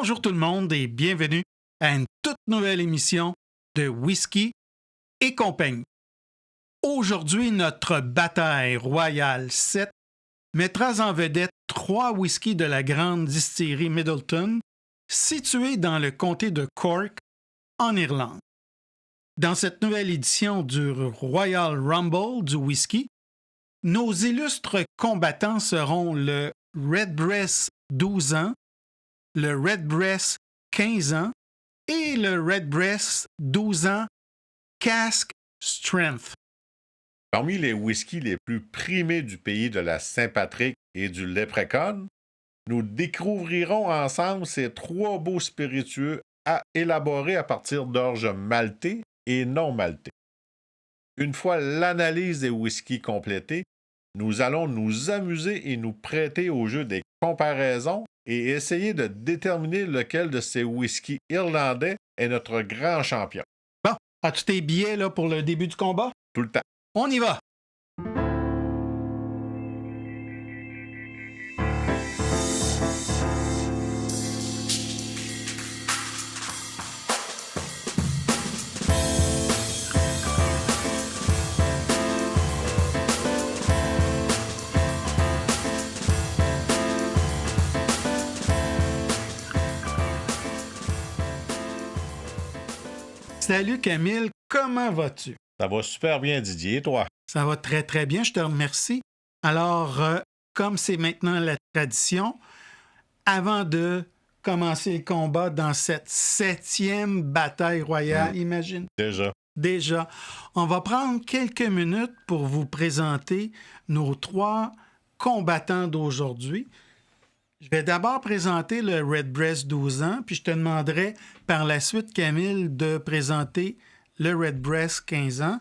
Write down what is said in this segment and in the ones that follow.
Bonjour tout le monde et bienvenue à une toute nouvelle émission de Whisky et compagnie. Aujourd'hui, notre bataille royale 7 mettra en vedette 3 whiskies de la grande distillerie Midleton, située dans le comté de Cork, en Irlande. Dans cette nouvelle édition du Royal Rumble du whisky, nos illustres combattants seront le Redbreast 12 ans, le Redbreast 15 ans et le Redbreast 12 ans Cask Strength. Parmi les whiskies les plus primés du pays de la Saint-Patrick et du Leprechaun, nous découvrirons ensemble ces 3 beaux spiritueux élaborés à partir d'orge maltées et non maltées. Une fois l'analyse des whiskies complétée, nous allons nous amuser et nous prêter au jeu des comparaisons et essayer de déterminer lequel de ces whiskies irlandais est notre grand champion. Bon, as-tu tes billets là, pour le début du combat? Tout le temps. On y va! Salut Camille, comment vas-tu? Ça va super bien, Didier, toi? Ça va très très bien, je te remercie. Alors, comme c'est maintenant la tradition, avant de commencer le combat dans cette 7e bataille royale, imagine. Déjà, on va prendre quelques minutes pour vous présenter nos 3 combattants d'aujourd'hui. Je vais d'abord présenter le Redbreast 12 ans, puis je te demanderai par la suite, Camille, de présenter le Redbreast 15 ans,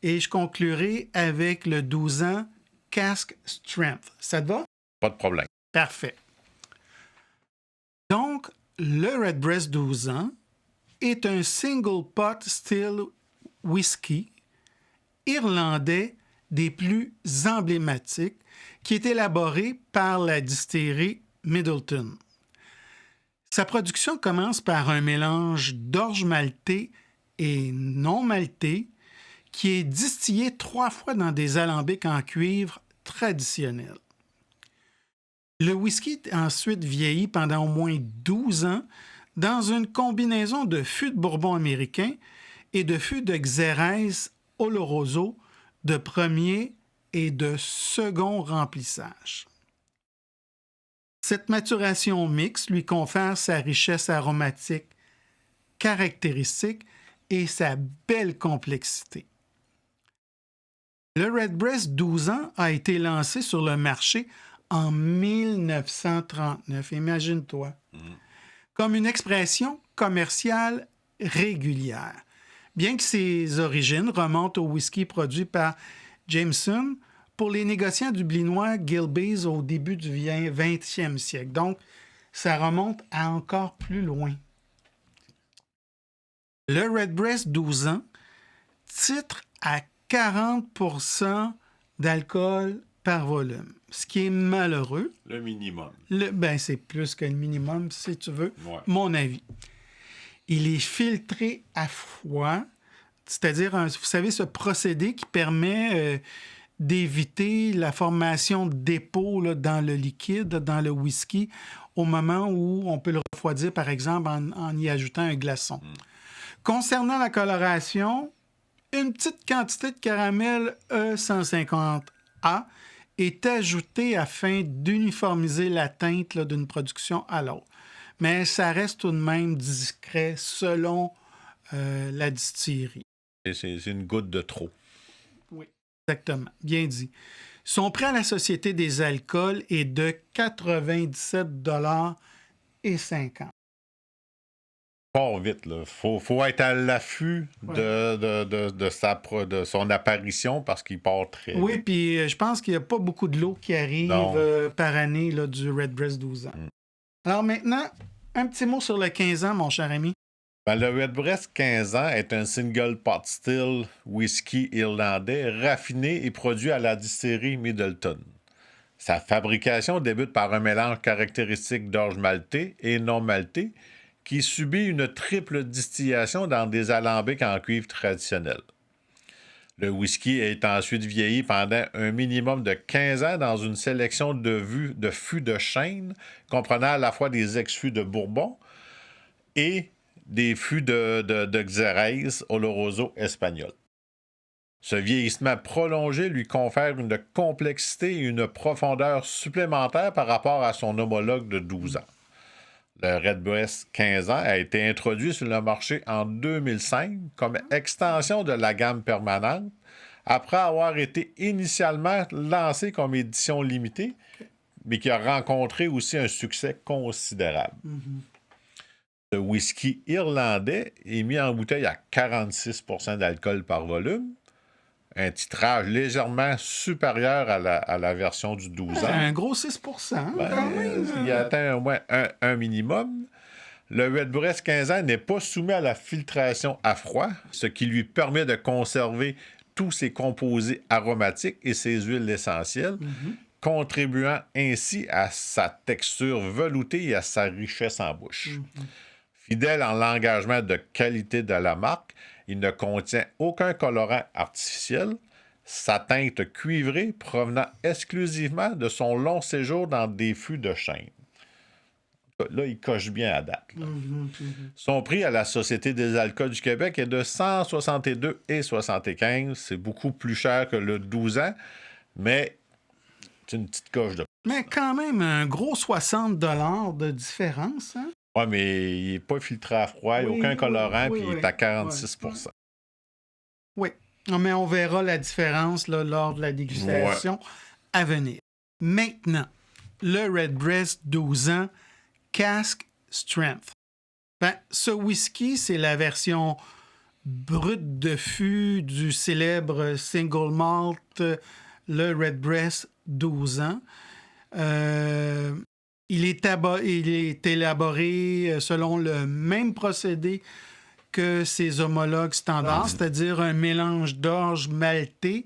et je conclurai avec le 12 ans Cask Strength. Ça te va? Pas de problème. Parfait. Donc, le Redbreast 12 ans est un single pot still whisky irlandais des plus emblématiques qui est élaboré par la distillerie Midleton. Sa production commence par un mélange d'orge maltée et non maltée qui est distillé 3 fois dans des alambics en cuivre traditionnels. Le whisky est ensuite vieilli pendant au moins 12 ans dans une combinaison de fût de bourbon américain et de fût de Xérès Oloroso de premier et de second remplissage. Cette maturation mixte lui confère sa richesse aromatique caractéristique et sa belle complexité. Le Redbreast 12 ans a été lancé sur le marché en 1939, imagine-toi, comme une expression commerciale régulière. Bien que ses origines remontent au whisky produit par Jameson pour les négociants dublinois Gilbey's au début du 20e siècle. Donc, ça remonte à encore plus loin. Le Redbreast 12 ans titre à 40% d'alcool par volume, ce qui est malheureux. Le minimum. C'est plus que le minimum, si tu veux, mon avis. Il est filtré à froid, c'est-à-dire, vous savez, ce procédé qui permet d'éviter la formation de dépôts là, dans le liquide, dans le whisky, au moment où on peut le refroidir, par exemple, en y ajoutant un glaçon. Concernant la coloration, une petite quantité de caramel E150A est ajoutée afin d'uniformiser la teinte là, d'une production à l'autre. Mais ça reste tout de même discret selon la distillerie. C'est une goutte de trop. Oui, exactement. Bien dit. Son prix à la Société des alcools est de 97,50 $. Pas vite, là. Faut être à l'affût de son apparition parce qu'il part très vite. Oui, puis je pense qu'il n'y a pas beaucoup de lots qui arrivent par année là, du Redbreast 12 ans. Alors maintenant, un petit mot sur le 15 ans, mon cher ami. Le Redbreast 15 ans est un single pot still whisky irlandais raffiné et produit à la distillerie Midleton. Sa fabrication débute par un mélange caractéristique d'orge maltais et non maltais qui subit une triple distillation dans des alambics en cuivre traditionnels. Le whisky est ensuite vieilli pendant un minimum de 15 ans dans une sélection de fûts de chêne comprenant à la fois des ex-fûts de Bourbon et des fûts de Xérès Oloroso espagnol. Ce vieillissement prolongé lui confère une complexité et une profondeur supplémentaires par rapport à son homologue de 12 ans. Le Redbreast 15 ans a été introduit sur le marché en 2005 comme extension de la gamme permanente, après avoir été initialement lancé comme édition limitée, mais qui a rencontré aussi un succès considérable. Le whisky irlandais est mis en bouteille à 46 % d'alcool par volume, un titrage légèrement supérieur à la version du 12 ans. Un gros 6 quand même. Il atteint au moins un minimum. Le Redbreast 15 ans n'est pas soumis à la filtration à froid, ce qui lui permet de conserver tous ses composés aromatiques et ses huiles essentielles, contribuant ainsi à sa texture veloutée et à sa richesse en bouche. Fidèle en l'engagement de qualité de la marque, il ne contient aucun colorant artificiel. Sa teinte cuivrée provenant exclusivement de son long séjour dans des fûts de chêne. Là, il coche bien à date. Son prix à la Société des alcools du Québec est de 162,75 $. C'est beaucoup plus cher que le 12 ans, mais c'est une petite coche de... Mais quand même, un gros 60 $ de différence. Hein? Oui, mais il n'est pas filtré à froid, il n'y a aucun colorant, puis il est à 46 %. Oui, mais on verra la différence là, lors de la dégustation à venir. Maintenant, le Redbreast 12 ans, Cask Strength. Ce whisky, c'est la version brute de fût du célèbre single malt, le Redbreast 12 ans. Il est élaboré selon le même procédé que ses homologues standards, c'est-à-dire un mélange d'orge maltais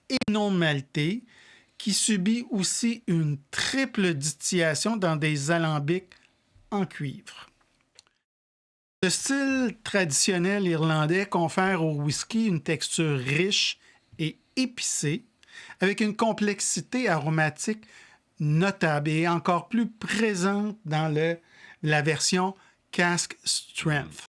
et non maltais, qui subit aussi une triple distillation dans des alambics en cuivre. Ce style traditionnel irlandais confère au whisky une texture riche et épicée, avec une complexité aromatique notable et encore plus présente dans la version Cask Strength.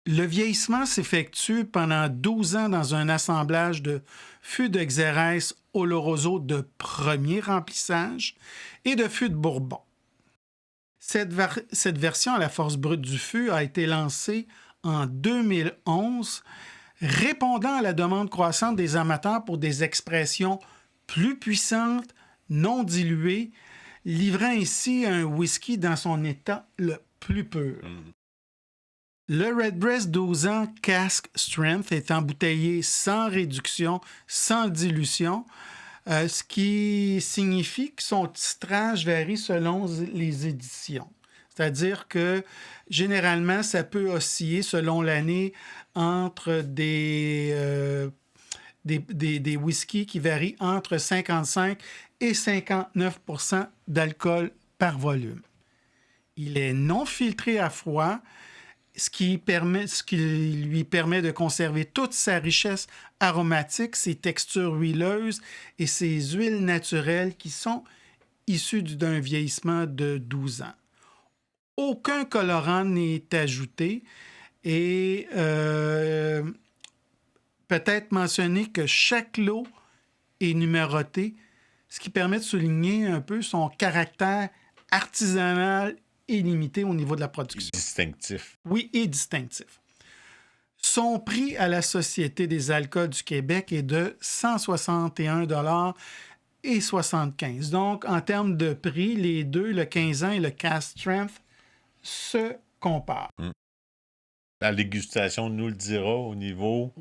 Le vieillissement s'effectue pendant 12 ans dans un assemblage de fûts de Xérès Oloroso de premier remplissage et de fûts de Bourbon. Cette version à la force brute du fût a été lancée en 2011, répondant à la demande croissante des amateurs pour des expressions plus puissantes, non diluées, livrant ainsi un whisky dans son état le plus pur. Le Redbreast 12 ans Cask Strength est embouteillé sans réduction, sans dilution, ce qui signifie que son titrage varie selon les éditions. C'est-à-dire que généralement, ça peut osciller selon l'année entre des whiskies qui varient entre 55 et 59 % d'alcool par volume. Il est non filtré à froid, ce qui lui permet de conserver toute sa richesse aromatique, ses textures huileuses et ses huiles naturelles qui sont issues d'un vieillissement de 12 ans. Aucun colorant n'est ajouté et peut-être mentionner que chaque lot est numéroté, ce qui permet de souligner un peu son caractère artisanal et limité au niveau de la production. Distinctif. Oui, et distinctif. Son prix à la Société des alcools du Québec est de 161,75 $. Donc, en termes de prix, les deux, le 15 ans et le Cask Strength, se comparent. La dégustation nous le dira au niveau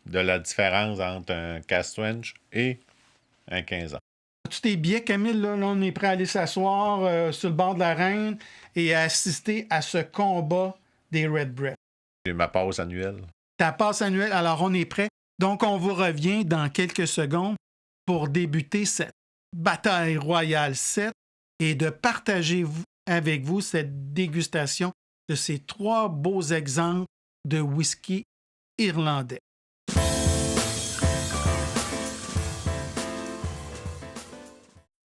de la différence entre un Cask Strength et un 15 ans. Tu t'es bien, Camille, là, on est prêt à aller s'asseoir sur le bord de la Reine et à assister à ce combat des Redbreast. J'ai ma passe annuelle. Ta passe annuelle, alors on est prêt. Donc, on vous revient dans quelques secondes pour débuter cette Bataille Royale 7 et de partager avec vous cette dégustation de ces 3 beaux exemples de whisky irlandais.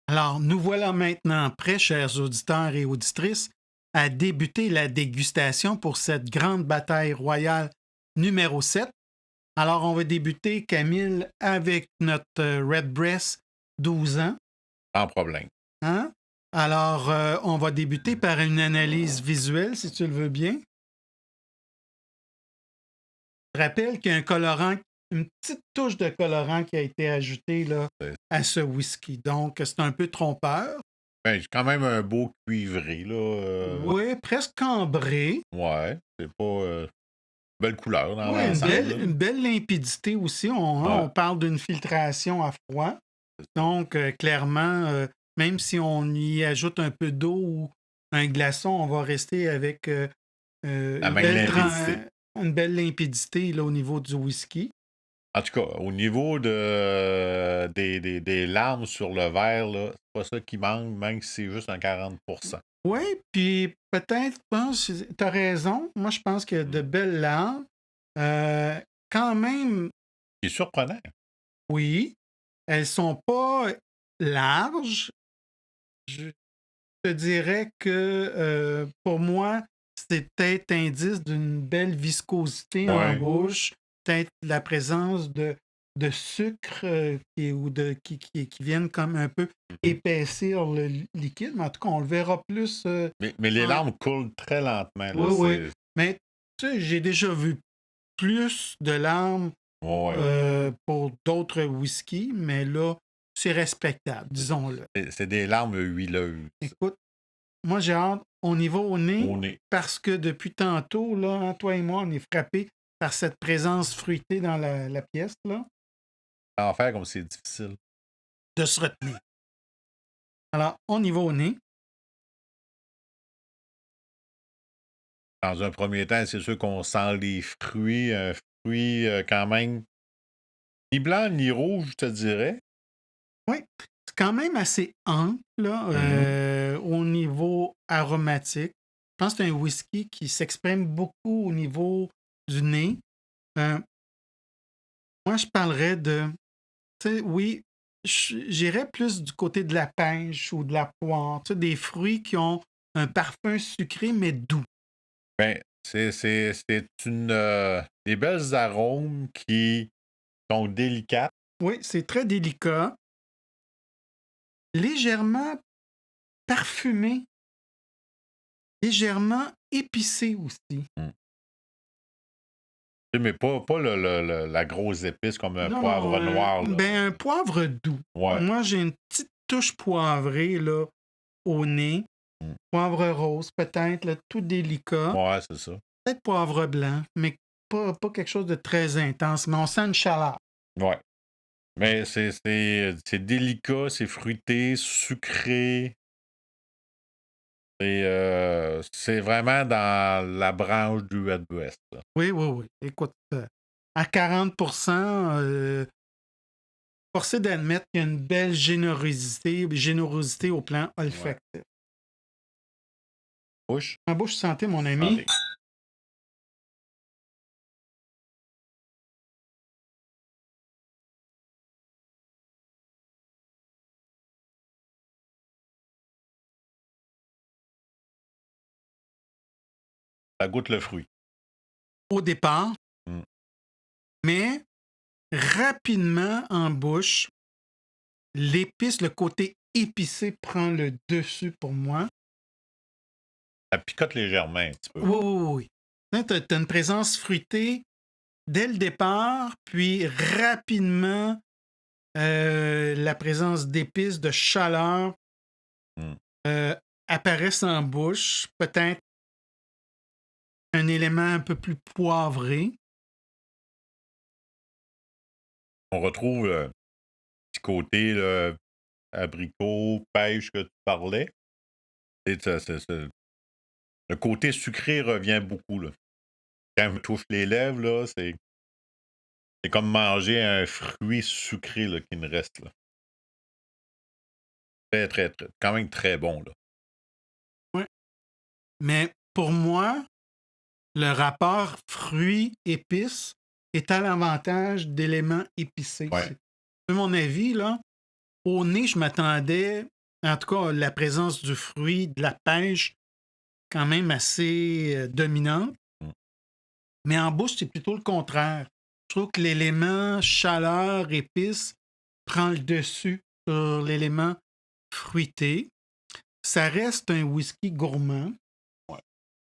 Alors, nous voilà maintenant prêts, chers auditeurs et auditrices, à débuter la dégustation pour cette grande bataille royale numéro 7. Alors, on va débuter, Camille, avec notre Redbreast 12 ans. Sans problème. Hein? Alors, on va débuter par une analyse visuelle, si tu le veux bien. Je rappelle qu'il y a un colorant, une petite touche de colorant qui a été ajoutée là, à ce whisky. Donc, c'est un peu trompeur. Ben, c'est quand même un beau cuivré, là. Oui, presque ambré. Ouais, c'est pas... belle couleur dans Oui, l'ensemble. une belle limpidité aussi. On parle d'une filtration à froid. Donc, clairement, même si on y ajoute un peu d'eau ou un glaçon, on va rester avec une belle limpidité là, au niveau du whisky. En tout cas, au niveau des larmes sur le verre, là, c'est pas ça qui manque, même si c'est juste un 40%. Oui, puis peut-être, tu as raison. Moi, je pense qu'il y a de belles larmes. Quand même, C'est surprenant. oui, elles sont pas larges. Je te dirais que pour moi, c'est peut-être indice d'une belle viscosité en bouche, peut-être la présence de sucre qui viennent comme un peu épaissir le liquide, mais en tout cas, on le verra plus. Mais les larmes coulent très lentement. Là, oui. Mais tu sais, j'ai déjà vu plus de larmes pour d'autres whiskies, mais là, c'est respectable, disons-le. C'est des larmes huileuses. Écoute, moi, j'ai hâte. On y va au nez, parce que depuis tantôt, là, toi et moi, on est frappés par cette présence fruitée dans la pièce. Là. En faire comme c'est difficile. De se retenir. Alors, on y va au nez. Dans un premier temps, c'est sûr qu'on sent les fruits. Un fruit quand même ni blanc ni rouge, je te dirais. Oui, c'est quand même assez ample là, au niveau aromatique. Je pense que c'est un whisky qui s'exprime beaucoup au niveau du nez. Moi, je parlerais de... Tu sais, oui, j'irais plus du côté de la pêche ou de la poire. Tu sais, des fruits qui ont un parfum sucré, mais doux. Ben, c'est des belles arômes qui sont délicates. Oui, c'est très délicat. Légèrement parfumé. Légèrement épicé aussi. Mais pas la grosse épice comme un poivre noir. Là. Ben, un poivre doux. Ouais. Moi, j'ai une petite touche poivrée là, au nez. Poivre rose, peut-être, là, tout délicat. Ouais, c'est ça. Peut-être poivre blanc, mais pas quelque chose de très intense. Mais on sent une chaleur. Ouais. Mais c'est délicat, c'est fruité, sucré. C'est vraiment dans la branche du Redbreast. Oui. Écoute, à 40%, forcé d'admettre qu'il y a une belle générosité au plan olfactif. Ouais. Bouche. En bouche santé, mon ami. Santé. Ça goûte le fruit. Au départ, mais rapidement en bouche, l'épice, le côté épicé prend le dessus pour moi. Ça picote légèrement un petit peu. Oui. Tu as une présence fruitée dès le départ, puis rapidement, la présence d'épices, de chaleur apparaissent en bouche. Peut-être un élément un peu plus poivré. On retrouve le petit côté là, abricot, pêche que tu parlais. Le côté sucré revient beaucoup. Là. Quand on touche les lèvres, là, c'est comme manger un fruit sucré là, qui me reste. Là. Très, très, très, quand même très bon, là. Ouais. Mais pour moi, le rapport fruits-épices est à l'avantage d'éléments épicés. Ouais. C'est un peu mon avis, là. Au nez, je m'attendais, en tout cas, la présence du fruit, de la pêche, quand même assez dominante. Mm. Mais en bouche, c'est plutôt le contraire. Je trouve que l'élément chaleur, épice, prend le dessus sur l'élément fruité. Ça reste un whisky gourmand.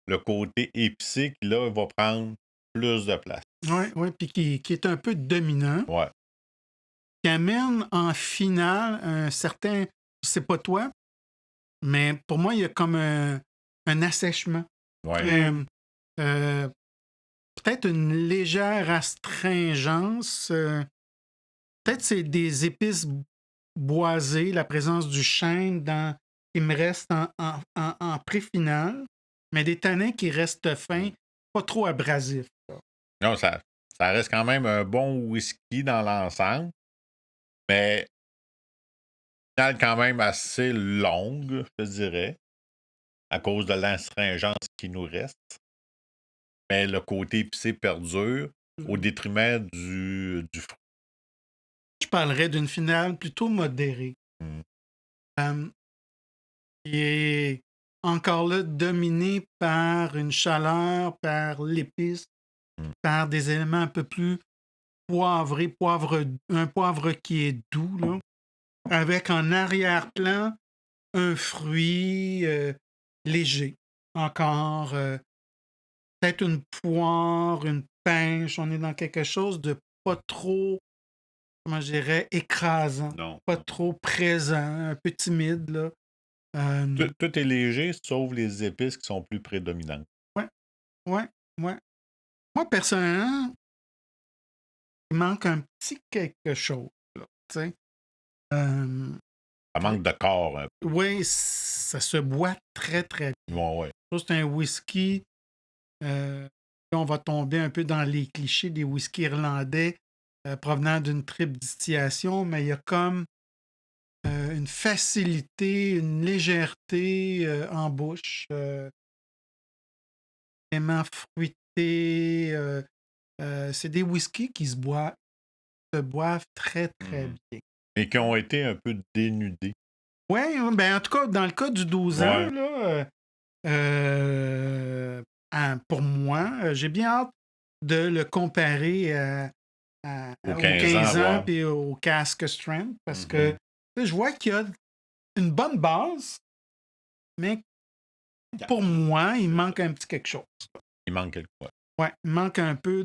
Le côté épicé, qui, là, va prendre plus de place. Oui, oui, puis qui est un peu dominant. Ouais. Qui amène en finale un certain, je sais pas toi, mais pour moi, il y a comme un assèchement. Ouais. Euh, peut-être une légère astringence. Peut-être c'est des épices boisées, la présence du chêne qui me reste en pré-finale, mais des tanins qui restent fins, pas trop abrasifs. Non, ça reste quand même un bon whisky dans l'ensemble, mais finale quand même assez longue, je dirais, à cause de l'astringence qui nous reste. Mais le côté épicé perdure au détriment du fruit. Je parlerais d'une finale plutôt modérée. Mm. Qui est encore là dominée par une chaleur, par l'épice, par des éléments un peu plus poivrés, un poivre qui est doux, là, avec en arrière-plan un fruit léger. Encore peut-être une poire, une pêche. On est dans quelque chose de pas trop, comment je dirais, écrasant, Non. pas trop présent, un peu timide, là. Tout est léger, sauf les épices qui sont plus prédominantes. Ouais, ouais, ouais. Moi, personnellement, il manque un petit quelque chose, là, tu sais. Ça manque de corps un peu. Oui, ça se boit très, très bien. Ouais. Je trouve que c'est un whisky. Là, on va tomber un peu dans les clichés des whiskies irlandais provenant d'une triple distillation, mais il y a comme une facilité, une légèreté en bouche, vraiment fruité. C'est des whiskies qui se boivent très, très bien. Et qui ont été un peu dénudés. Oui, ben en tout cas, dans le cas du 12 ans, Ouais. là, pour moi, j'ai bien hâte de le comparer Aux aux 15 15 ans, ans ouais. puis au Cask Strength parce que tu sais, je vois qu'il y a une bonne base, mais pour moi, il manque un petit quelque chose. Il manque quelque chose. Ouais, il manque un peu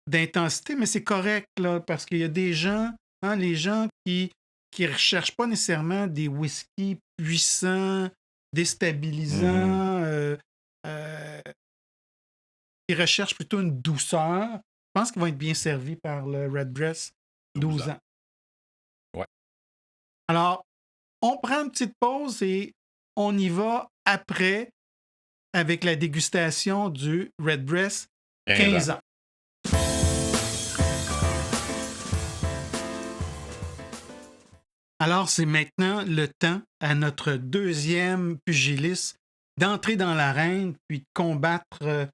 d'intensité, mais c'est correct là, parce qu'il y a des gens, les gens qui recherchent pas nécessairement des whiskies puissants, déstabilisants, qui recherchent plutôt une douceur. Je pense qu'ils vont être bien servis par le Redbreast 12 ans. Ouais. Alors, on prend une petite pause et on y va après avec la dégustation du Redbreast 15 ans. Alors, c'est maintenant le temps à notre deuxième pugiliste d'entrer dans l'arène puis de combattre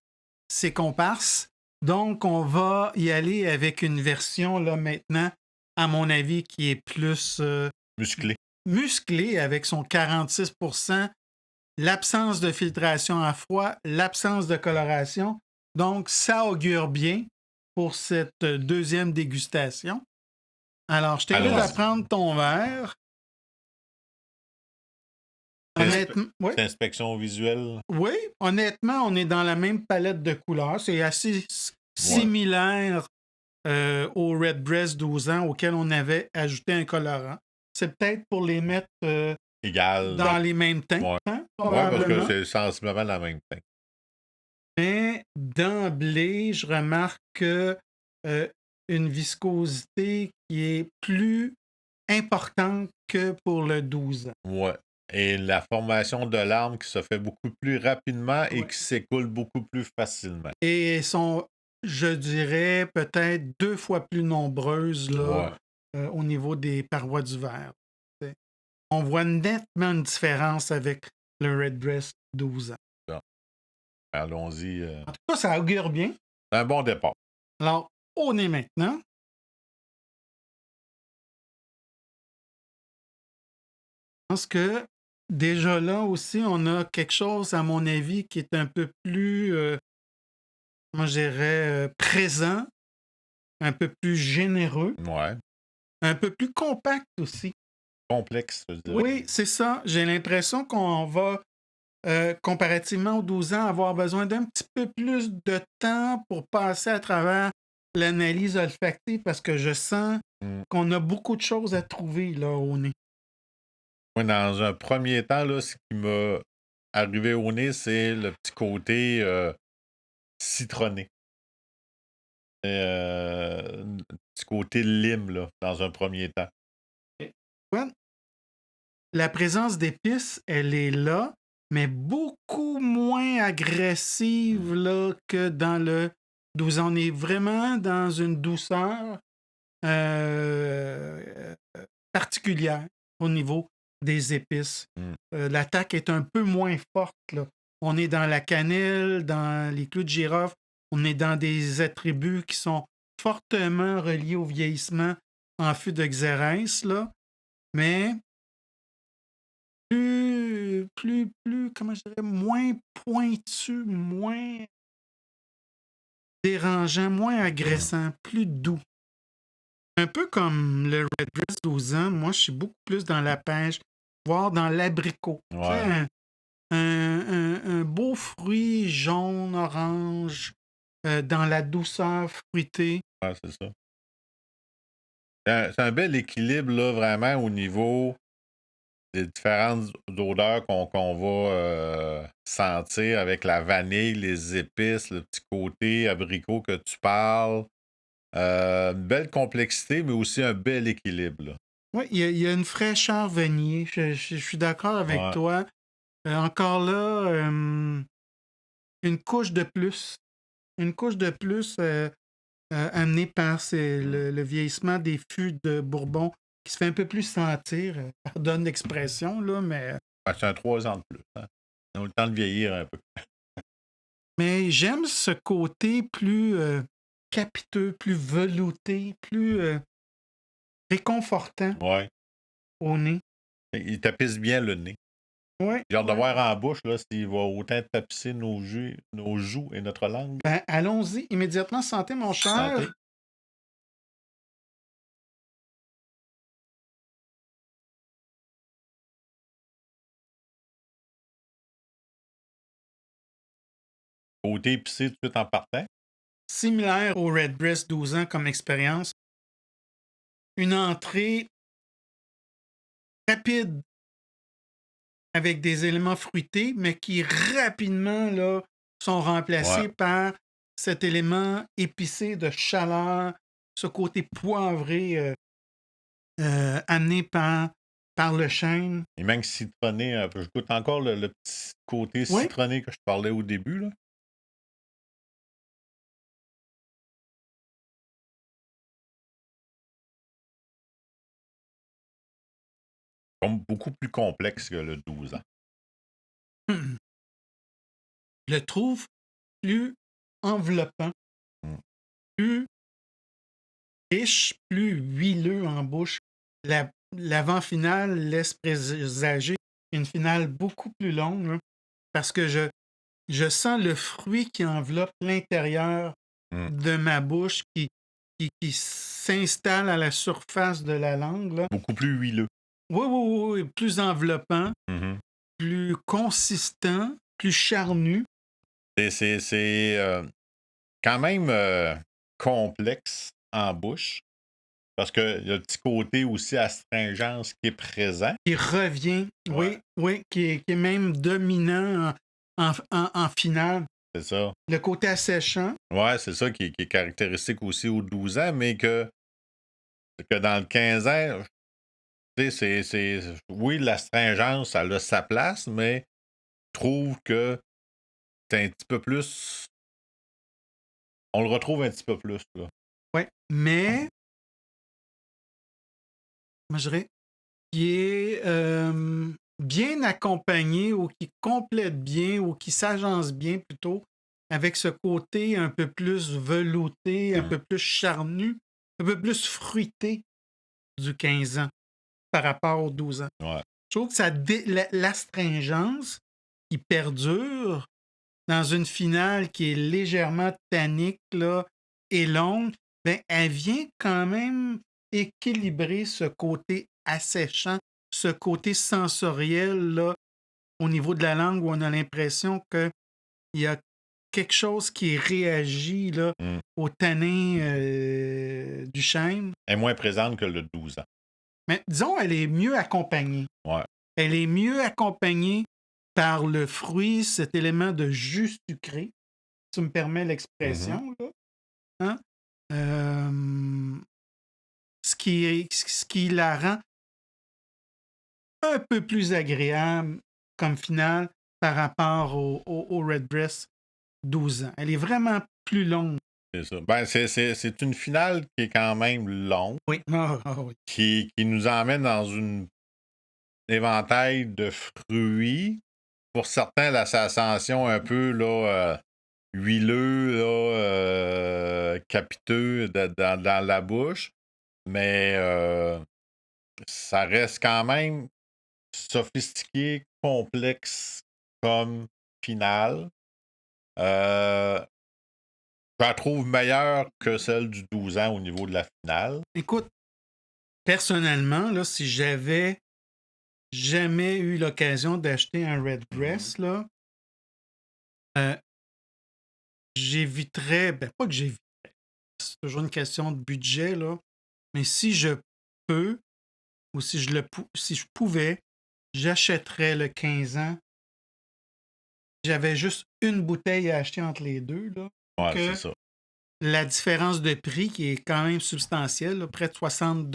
ses comparses. Donc, on va y aller avec une version, là, maintenant, à mon avis, qui est plus musclée avec son 46%, l'absence de filtration à froid, l'absence de coloration. Donc, ça augure bien pour cette deuxième dégustation. Alors, je t'invite à prendre ton verre. C'est inspection visuelle. Oui, honnêtement, on est dans la même palette de couleurs. C'est assez similaire au Redbreast 12 ans auquel on avait ajouté un colorant. C'est peut-être pour les mettre dans les mêmes teintes. Ouais. Hein, parce que c'est sensiblement la même teinte. Mais d'emblée, je remarque une viscosité qui est plus importante que pour le 12 ans. Ouais. Et la formation de larmes qui se fait beaucoup plus rapidement et qui s'écoule beaucoup plus facilement. Et sont, je dirais, peut-être 2 fois plus nombreuses là, au niveau des parois du verre. on voit nettement une différence avec le Redbreast 12 ans. Bon, allons-y. En tout cas, ça augure bien. C'est un bon départ. Alors, au nez maintenant. Je pense que déjà là aussi, on a quelque chose, à mon avis, qui est un peu plus, moi je dirais, présent, un peu plus généreux, Ouais. un peu plus compact aussi. Complexe, je dirais. Oui, c'est ça. J'ai l'impression qu'on va, comparativement aux 12 ans, avoir besoin d'un petit peu plus de temps pour passer à travers l'analyse olfactive parce que je sens Mm. qu'on a beaucoup de choses à trouver là au nez. Moi, dans un premier temps, là, ce qui m'a arrivé au nez, c'est le petit côté citronné. Un petit côté lime, là, dans un premier temps. Ouais, la présence d'épices, elle est là, mais beaucoup moins agressive là, que dans le 12 ans. On est vraiment dans une douceur euh, particulière au niveau des épices. Mm. L'attaque est un peu moins forte, là. On est dans la cannelle, dans les clous de girofle, on est dans des attributs qui sont fortement reliés au vieillissement en fût de xérès, là. Mais comment je dirais, moins pointu, moins dérangeant, moins agressant, plus doux. Un peu comme le Redbreast 12 ans, moi, je suis beaucoup plus dans la pêche, voire dans l'abricot. Tu sais, Ouais. un beau fruit jaune, orange, dans la douceur fruitée. Ouais, c'est ça. C'est un bel équilibre, là, vraiment, au niveau des différentes odeurs qu'on va sentir avec la vanille, les épices, le petit côté abricot que tu parles. Une belle complexité, mais aussi un bel équilibre, là. Oui, il y a une fraîcheur vanillée. Je suis d'accord avec Ouais. toi. Encore là, une couche de plus. Une couche de plus amenée par le vieillissement des fûts de Bourbon qui se fait un peu plus sentir. Pardonne l'expression, là, Ouais, c'est un 3 ans de plus. Hein. On a le temps de vieillir un peu. mais j'aime ce côté plus capiteux, plus velouté, plus réconfortant Ouais. au nez. Il tapisse bien le nez. Ouais, J'ai hâte de ouais. voir en bouche là, s'il va autant tapisser nos joues et notre langue. Ben, allons-y immédiatement. Santé, mon cher. Santé. Côté épicé tout de suite en partant. Similaire au Redbreast 12 ans comme expérience. Une entrée rapide avec des éléments fruités, mais qui rapidement là, sont remplacés Ouais. par cet élément épicé de chaleur, ce côté poivré amené par le chêne. Et même citronné un peu. Je goûte encore le petit côté Oui, citronné que je parlais au début, là. Comme beaucoup plus complexe que le 12 ans. je le trouve plus enveloppant, Mm. plus riche, plus huileux en bouche. L'avant-finale laisse présager une finale beaucoup plus longue là, parce que je sens le fruit qui enveloppe l'intérieur Mm. de ma bouche qui s'installe à la surface de la langue. Là. Beaucoup plus huileux. Oui, oui, oui, plus enveloppant, Mhm. plus consistant, plus charnu. C'est quand même complexe en bouche. Parce qu'il y a le petit côté aussi astringence qui est présent. Qui revient, Ouais. oui, qui est même dominant en finale. C'est ça. Le côté asséchant, Ouais, c'est ça qui est caractéristique aussi aux 12 ans, mais que dans le 15 ans, tu sais, oui, l'astringence, ça a sa place, mais je trouve que c'est un petit peu plus. On le retrouve un petit peu plus, là. ouais, mais, moi je dirais, qui est bien accompagné ou qui complète bien ou qui s'agence bien plutôt avec ce côté un peu plus velouté, un peu plus charnu, un peu plus fruité du 15 ans par rapport aux 12 ans. Ouais. Je trouve que l'astringence qui perdure dans une finale qui est légèrement tannique là, et longue, ben, elle vient quand même équilibrer ce côté asséchant, ce côté sensoriel là, au niveau de la langue où on a l'impression qu'il y a quelque chose qui réagit là, Mm. au tanin du chêne. Elle est moins présente que le 12 ans. Mais disons, elle est mieux accompagnée. Ouais. Elle est mieux accompagnée par le fruit, cet élément de jus sucré, si tu me permets l'expression. Là. Hein? Ce qui la rend un peu plus agréable comme finale par rapport au Redbreast 12 ans. Elle est vraiment plus longue. C'est ça. Ben, c'est une finale qui est quand même longue, Oui. Oui. qui nous emmène dans un éventail de fruits. Pour certains, la sensation un peu là, huileux, là, capiteux dans la bouche. Mais ça reste quand même sophistiqué, complexe comme finale. Je la trouve meilleure que celle du 12 ans au niveau de la finale. Écoute, personnellement, là, si j'avais jamais eu l'occasion d'acheter un Redbreast, là, j'éviterais, ben pas que j'éviterais, c'est toujours une question de budget, là, mais si je peux, ou si si je pouvais, j'achèterais le 15 ans. J'avais juste une bouteille à acheter entre les deux, là, Ouais, que c'est ça. la différence de prix, qui est quand même substantielle, là, près de 60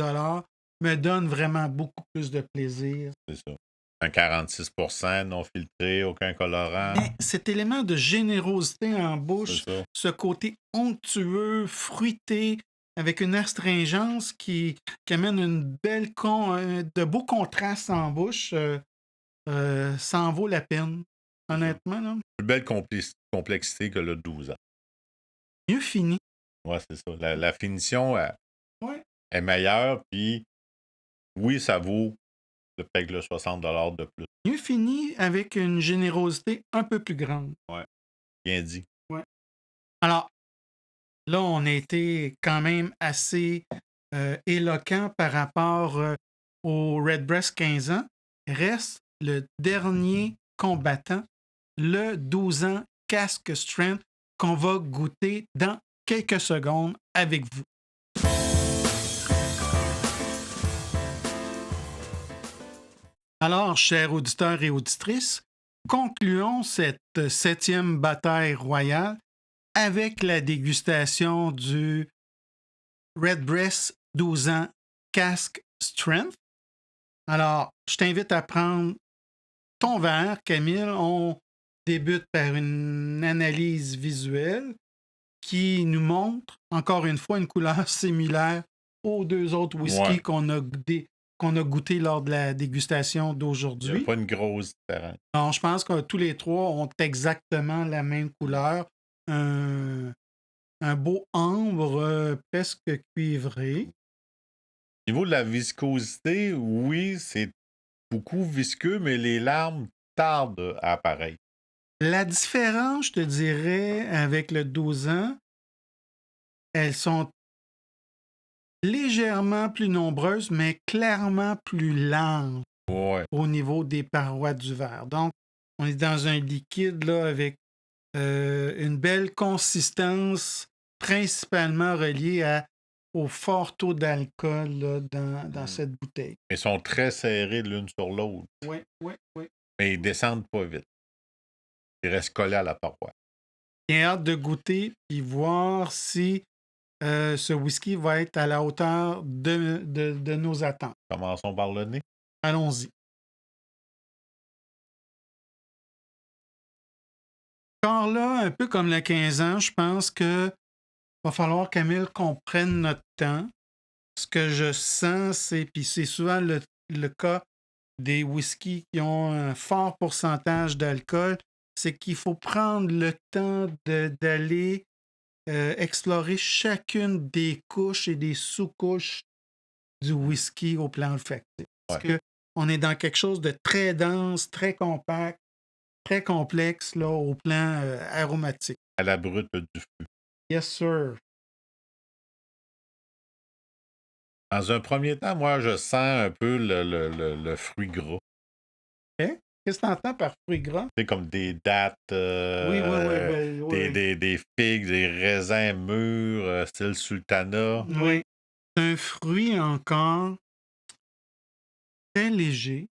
me donne vraiment beaucoup plus de plaisir. C'est ça. Un 46% non filtré, aucun colorant. Mais cet élément de générosité en bouche, C'est ça. ce côté onctueux, fruité, avec une astringence qui amène de beaux contrastes en bouche, ça en vaut la peine. Honnêtement, là. Plus belle complexité que le 12 ans. Mieux fini. Ouais, c'est ça. La finition Ouais. est meilleure, puis oui, ça vaut peut-être le 60$ de plus. Mieux fini avec une générosité un peu plus grande. Ouais. Bien dit. Ouais. Alors, là, on a été quand même assez éloquent par rapport au Redbreast 15 ans. Reste le dernier combattant, le 12 ans Casque Strength, qu'on va goûter dans quelques secondes avec vous. Alors, chers auditeurs et auditrices, concluons cette 7e bataille royale avec la dégustation du Redbreast 12 ans Cask Strength. Alors, je t'invite à prendre ton verre, Camille. On débute par une analyse visuelle qui nous montre, encore une fois, une couleur similaire aux deux autres whiskies qu'on a goûté lors de la dégustation d'aujourd'hui. Il n'y a pas une grosse différence. Non, je pense que tous les trois ont exactement la même couleur. Un beau ambre presque cuivré. Au niveau de la viscosité, oui, c'est beaucoup visqueux, mais les larmes tardent à apparaître. La différence, je te dirais, avec le 12 ans, elles sont légèrement plus nombreuses, mais clairement plus lentes au niveau des parois du verre. Donc, on est dans un liquide là, avec une belle consistance, principalement reliée au fort taux d'alcool là, dans cette bouteille. Ils sont très serrés l'une sur l'autre. Oui. Mais ils descendent pas vite. Ils restent collés à la paroi. J'ai hâte de goûter et voir si ce whisky va être à la hauteur de nos attentes. Commençons par le nez. Allons-y. Encore là, un peu comme le 15 ans, je pense que va falloir, Camille, qu'on prenne notre temps. Ce que je sens, puis c'est souvent le cas des whiskies qui ont un fort pourcentage d'alcool, c'est qu'il faut prendre le temps d'aller explorer chacune des couches et des sous-couches du whisky au plan olfactif. Parce Ouais. qu'on est dans quelque chose de très dense, très compact, très complexe là, au plan aromatique. À la brute du fût. Yes, sir. Dans un premier temps, moi, je sens un peu le fruit gras. Hein? Qu'est-ce que tu entends par fruit gras? C'est comme des dattes, Oui, ben, oui. des figues, des raisins mûrs, style sultana. Oui. C'est un fruit encore très léger.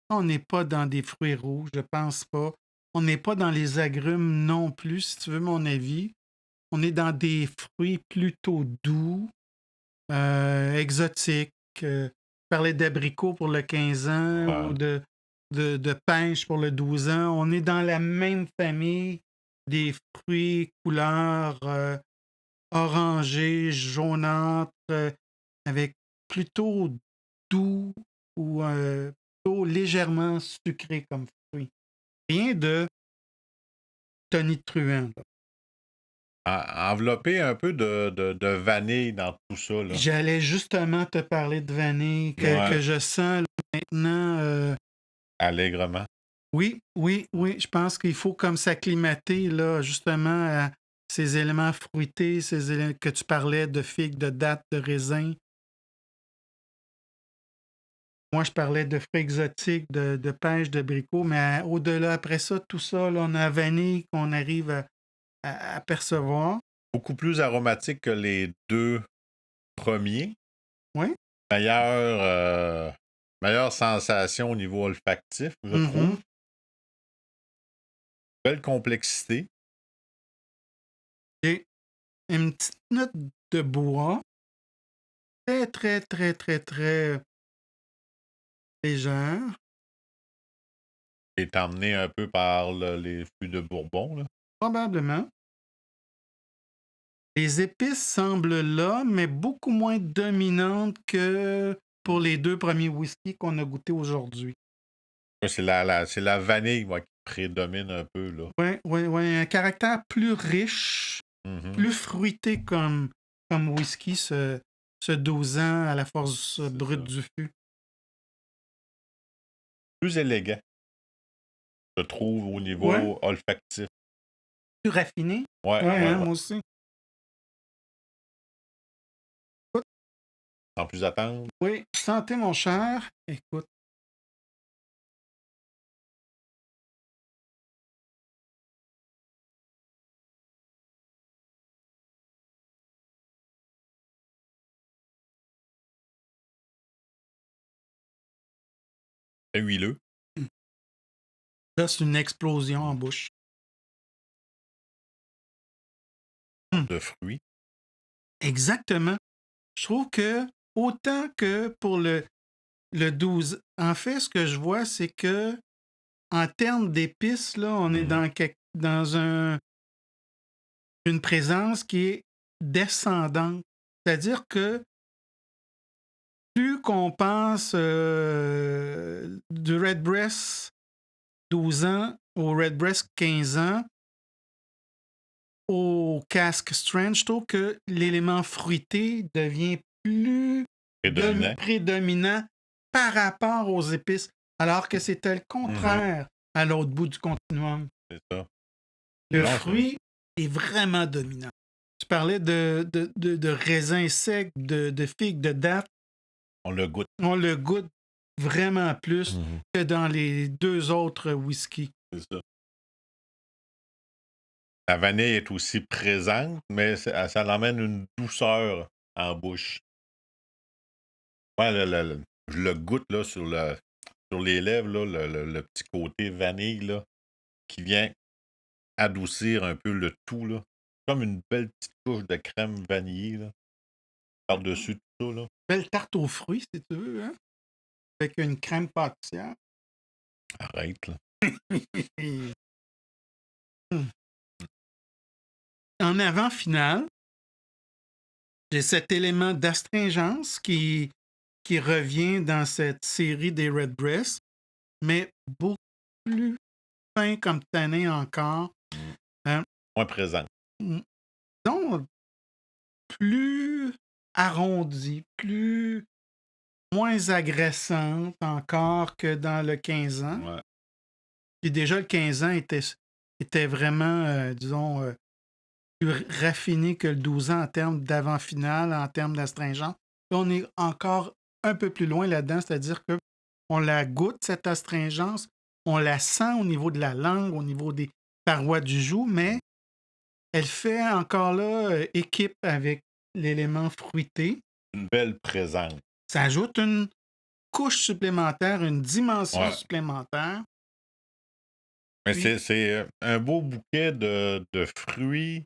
On n'est pas dans des fruits rouges, je pense pas. On n'est pas dans les agrumes non plus, si tu veux mon avis. On est dans des fruits plutôt doux, exotiques. Je parlais d'abricots pour le 15 ans Ouais. ou de pêche pour le 12 ans. On est dans la même famille des fruits couleur orangée, jaunâtre, avec plutôt doux ou plutôt légèrement sucré comme fruit. Rien de tonitruant. Là. Envelopper un peu de vanille dans tout ça. Là. J'allais justement te parler de vanille que je sens là, maintenant. Allègrement. Oui. Je pense qu'il faut comme s'acclimater là, justement à ces éléments fruités, ces éléments que tu parlais de figues, de dattes, de raisins. Moi, je parlais de fruits exotiques, de pêche, d'abricots, mais au-delà, après ça, tout ça, là, on a la vanille qu'on arrive à percevoir. Beaucoup plus aromatique que les deux premiers. Oui. Meilleure sensation au niveau olfactif, je trouve. Belle complexité. Et une petite note de bois, très, très, très, très, très légère. Est emmené un peu par les fûts de Bourbon. Là. Probablement. Les épices semblent là, mais beaucoup moins dominantes que pour les deux premiers whiskies qu'on a goûtés aujourd'hui. C'est la vanille, moi, qui prédomine un peu. Là. Oui. Un caractère plus riche, plus fruité comme whisky, ce 12 ans à la force brute du fût. Plus élégant, je trouve, au niveau olfactif. Plus raffiné. Ouais. Moi aussi. Écoute, Sans plus attendre. oui, santé, mon cher. Écoute. C'est huileux. Là, c'est une explosion en bouche. De fruits. Exactement. Je trouve que autant que pour le 12, en fait, ce que je vois, c'est que en termes d'épices, là, on est dans une présence qui est descendante. C'est-à-dire que plus qu'on pense du Redbreast 12 ans au Redbreast 15 ans, au Cask Strength, je trouve que l'élément fruité devient plus prédominant par rapport aux épices, alors que c'était le contraire à l'autre bout du continuum. C'est ça. Le fruit est vraiment dominant. Tu parlais de raisins secs, de figues, de dattes. On le goûte. On le goûte vraiment plus que dans les deux autres whiskies. C'est ça. La vanille est aussi présente, mais ça emmène une douceur en bouche. Ouais, je le goûte là, sur les lèvres, là, le petit côté vanille là, qui vient adoucir un peu le tout. Là. Comme une belle petite couche de crème vanillée là, par-dessus tout ça. Là. Belle tarte aux fruits, si tu veux, hein? Avec une crème pâtissière. Arrête, là. En avant-finale, j'ai cet élément d'astringence qui qui revient dans cette série des Redbreast, mais beaucoup plus fin comme tanin encore. Moins présent. Donc, plus arrondi, moins agressante encore que dans le 15 ans. Ouais. Puis déjà, le 15 ans était vraiment, disons, plus raffiné que le 12 ans en termes d'avant-finale, en termes d'astringence. Là, on est encore un peu plus loin là-dedans, c'est-à-dire qu'on la goûte, cette astringence, on la sent au niveau de la langue, au niveau des parois du joug, mais elle fait encore là équipe avec l'élément fruité. Une belle présence. Ça ajoute une couche supplémentaire, une dimension Ouais. supplémentaire. Mais Puis- c'est un beau bouquet de fruits,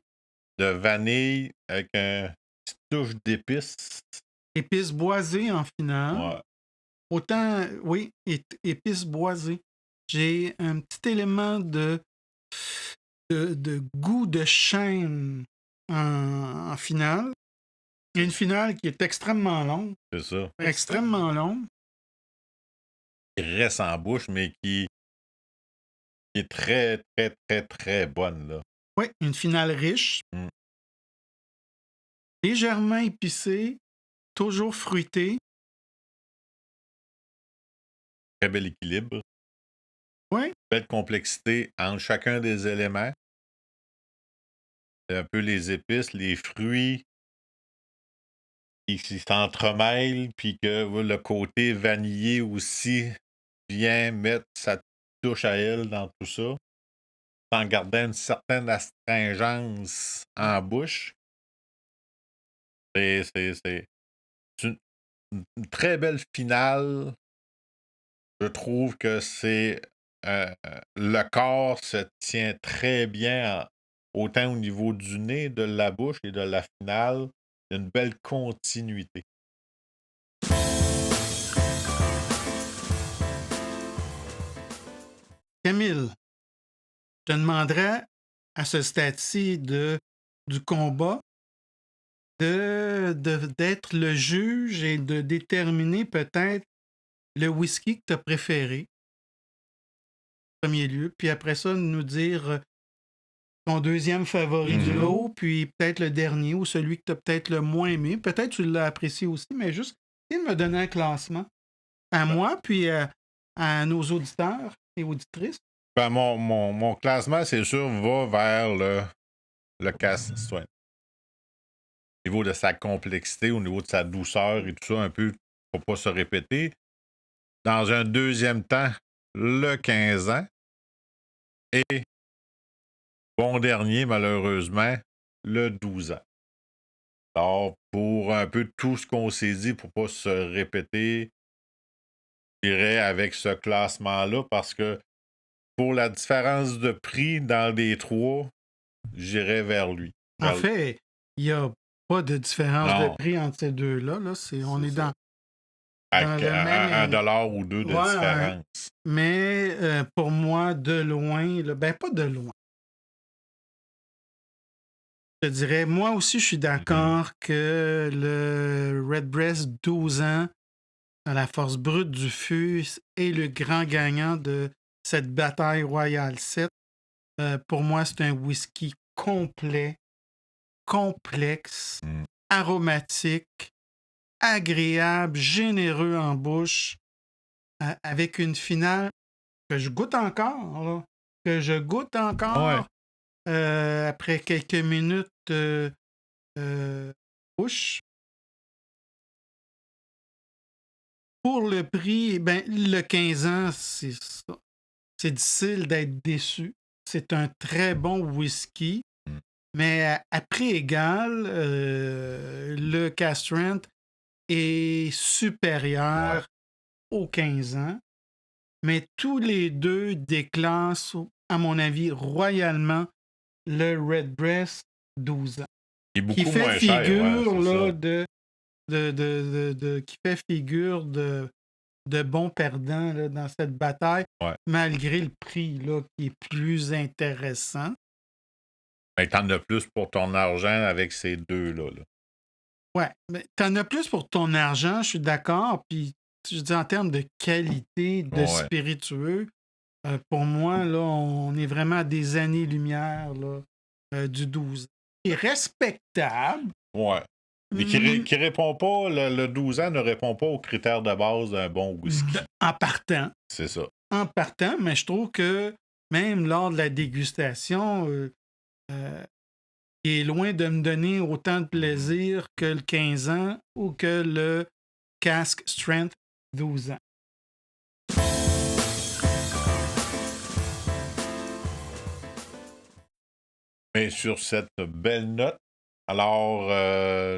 de vanille, avec une petite touche d'épices. Épices boisées en finale. Ouais. Autant, oui, épices boisées. J'ai un petit élément de goût de chêne en finale. Il y a une finale qui est extrêmement longue. C'est ça. Extrêmement longue. Qui reste en bouche, mais qui est très, très, très, très bonne, là. Oui, une finale riche. Légèrement épicée, toujours fruitée. Très bel équilibre. Oui. Belle complexité entre chacun des éléments. Un peu les épices, les fruits qui s'entremêlent, puis que le côté vanillé aussi vient mettre sa touche à elle dans tout ça, en gardant une certaine astringence en bouche. C'est une très belle finale. Je trouve que c'est le corps se tient très bien, autant au niveau du nez, de la bouche et de la finale. Il y a une belle continuité. Camille, je te demanderais à ce stade-ci du combat d'être le juge et de déterminer peut-être le whisky que tu as préféré, en premier lieu, puis après ça, nous dire ton deuxième favori du lot, puis peut-être le dernier ou celui que tu as peut-être le moins aimé. Peut-être que tu l'as apprécié aussi, mais juste essayer de me donner un classement à moi, puis à nos auditeurs et auditrices. Ben, mon classement, c'est sûr, va vers le Cask Strength. Au niveau de sa complexité, au niveau de sa douceur et tout ça, un peu pour pas se répéter. Dans un deuxième temps, le 15 ans. Et bon dernier, malheureusement, le 12 ans. Alors, pour un peu tout ce qu'on s'est dit, pour pas se répéter, j'irais avec ce classement-là parce que pour la différence de prix dans les trois, j'irais vers lui. En fait, il n'y a pas de différence de prix entre ces deux-là. Là. On est dans le même... $1 ou $2 de différence. Mais pour moi, de loin, ben pas de loin. Je dirais, moi aussi, je suis d'accord que le Redbreast 12 ans, à la force brute du fût, est le grand gagnant de cette bataille royale 7. Pour moi, c'est un whisky complet, complexe, aromatique, agréable, généreux en bouche, avec une finale que je goûte encore, là, après quelques minutes bouche. Pour le prix, ben, le 15 ans, c'est ça. C'est difficile d'être déçu. C'est un très bon whisky, mais à prix égal, le Cask Strength est supérieur aux 15 ans. Mais tous les deux déclassent, à mon avis, royalement le Redbreast 12 ans. Qui fait figure qui fait figure de bons perdants là, dans cette bataille, malgré le prix là, qui est plus intéressant. Mais t'en as plus pour ton argent avec ces deux-là. Là. Ouais, mais t'en as plus pour ton argent, je suis d'accord. Puis, je dis en termes de qualité de Ouais. spiritueux, pour moi, là, on est vraiment à des années-lumière là, du 12 ans. Et respectable. Ouais. Mais qui répond pas, le 12 ans ne répond pas aux critères de base d'un bon whisky. En partant. C'est ça. En partant, mais je trouve que même lors de la dégustation, il est loin de me donner autant de plaisir que le 15 ans ou que le Cask Strength 12 ans. Et sur cette belle note, alors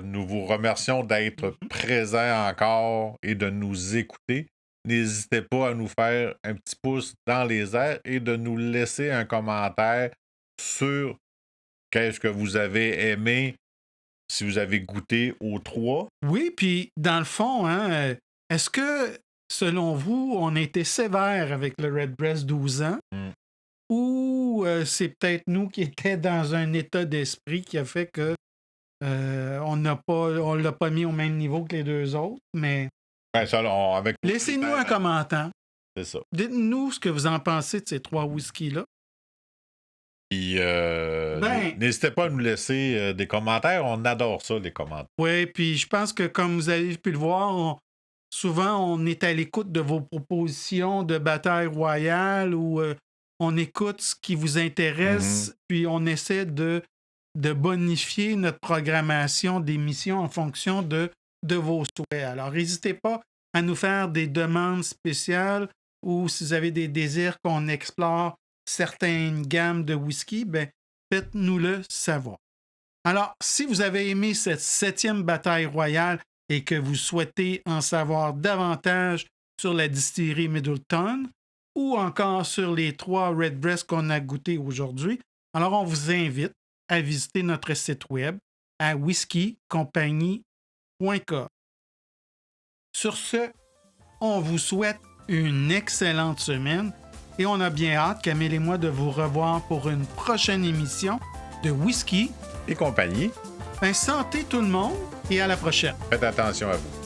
nous vous remercions d'être présents encore et de nous écouter. N'hésitez pas à nous faire un petit pouce dans les airs et de nous laisser un commentaire sur qu'est-ce que vous avez aimé, si vous avez goûté aux 3. Oui, puis dans le fond, hein, est-ce que, selon vous, on a été sévère avec le Redbreast 12 ans? Ou c'est peut-être nous qui étions dans un état d'esprit qui a fait que on l'a pas mis au même niveau que les deux autres, mais Ben, ça, avec laissez-nous un commentaire. C'est ça. Dites-nous ce que vous en pensez de ces 3 whiskies-là. Puis, n'hésitez pas à nous laisser des commentaires. On adore ça, les commentaires. Oui, puis je pense que comme vous avez pu le voir, souvent on est à l'écoute de vos propositions de bataille royale ou on écoute ce qui vous intéresse, puis on essaie de bonifier notre programmation d'émissions en fonction de vos souhaits. Alors, n'hésitez pas à nous faire des demandes spéciales ou si vous avez des désirs qu'on explore certaines gammes de whisky, ben, faites-nous-le savoir. Alors, si vous avez aimé cette 7e bataille royale et que vous souhaitez en savoir davantage sur la distillerie Middleton ou encore sur les 3 Redbreast qu'on a goûtés aujourd'hui, alors on vous invite à visiter notre site web à whiskycompagnie.com. Sur ce, on vous souhaite une excellente semaine et on a bien hâte, Camille et moi, de vous revoir pour une prochaine émission de Whisky et compagnie. Santé tout le monde et à la prochaine. Faites attention à vous.